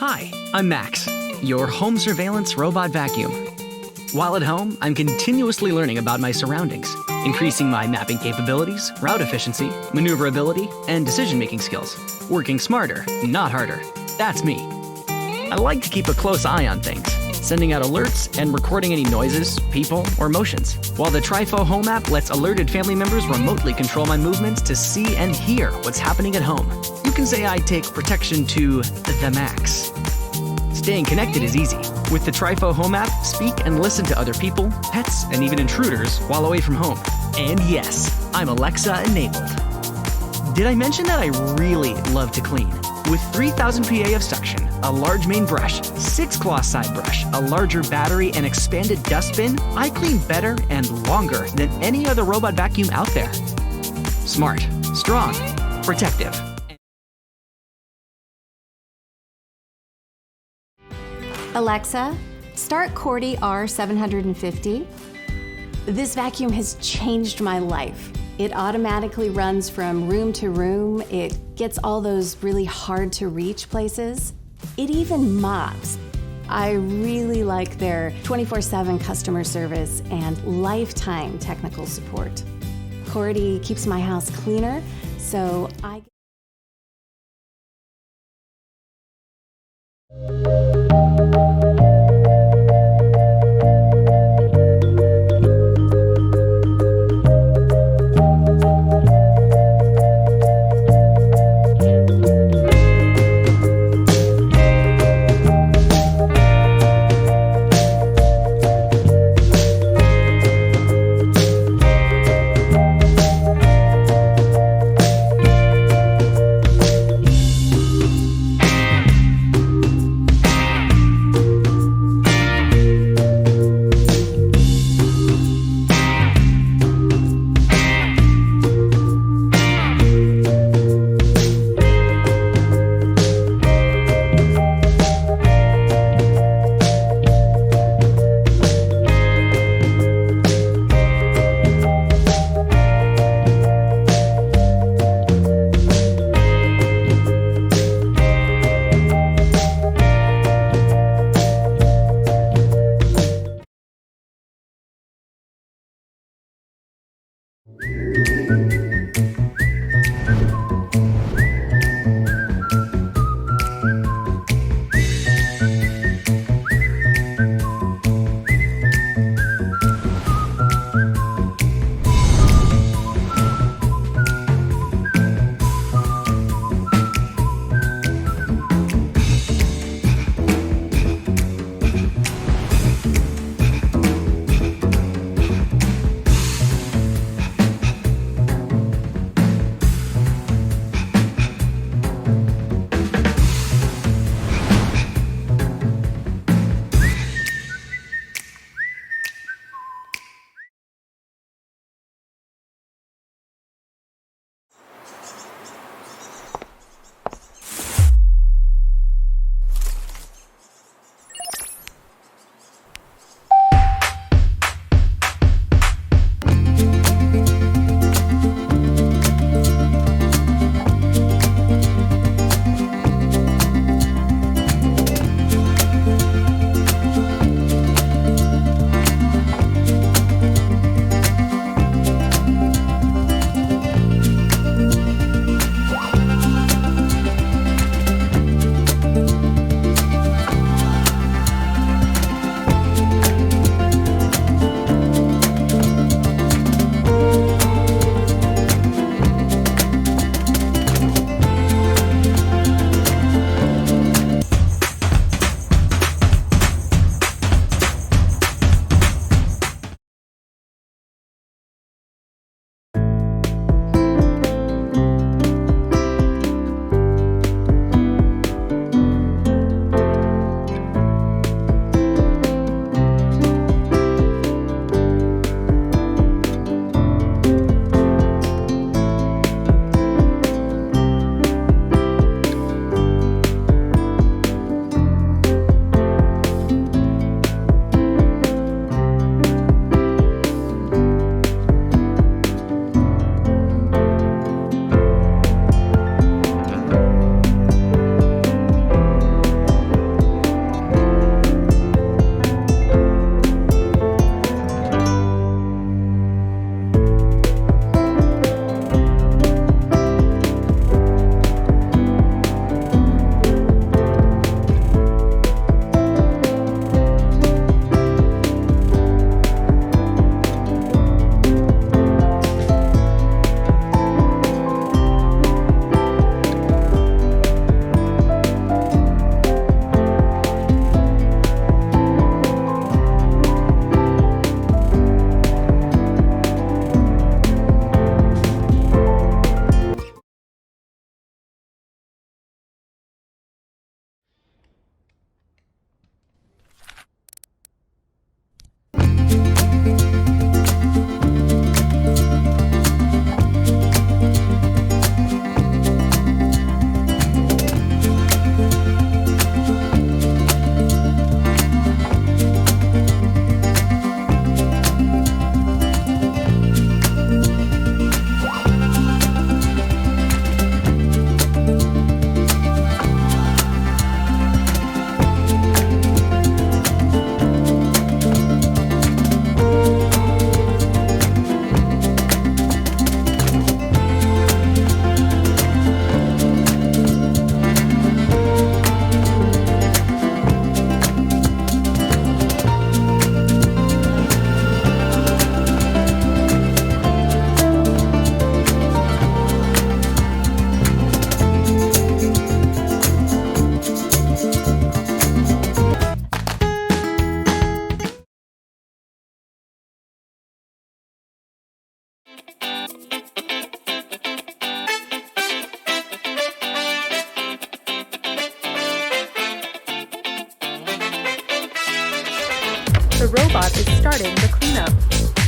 Hi, I'm Max, your home surveillance robot vacuum. While at home, I'm continuously learning about my surroundings, increasing my mapping capabilities, route efficiency, maneuverability, and decision-making skills. Working smarter, not harder. That's me. I like to keep a close eye on things, sending out alerts and recording any noises, people, or motions, while the Trifo Home app lets alerted family members remotely control my movements to see and hear what's happening at home. You can say I take protection to the max. Staying connected is easy. With the Trifo Home app, speak and listen to other people, pets, and even intruders while away from home. And yes, I'm Alexa-enabled. Did I mention that I really love to clean? With 3,000 PA of suction, a large main brush, 6-claw side brush, a larger battery, and expanded dustbin, I clean better and longer than any other robot vacuum out there. Smart, strong, protective. Alexa, start Coredy R750. This vacuum has changed my life. It automatically runs from room to room. It gets all those really hard to reach places. It even mops. I really like their 24/7 customer service and lifetime technical support. Coredy keeps my house cleaner, so I... The robot is starting the cleanup.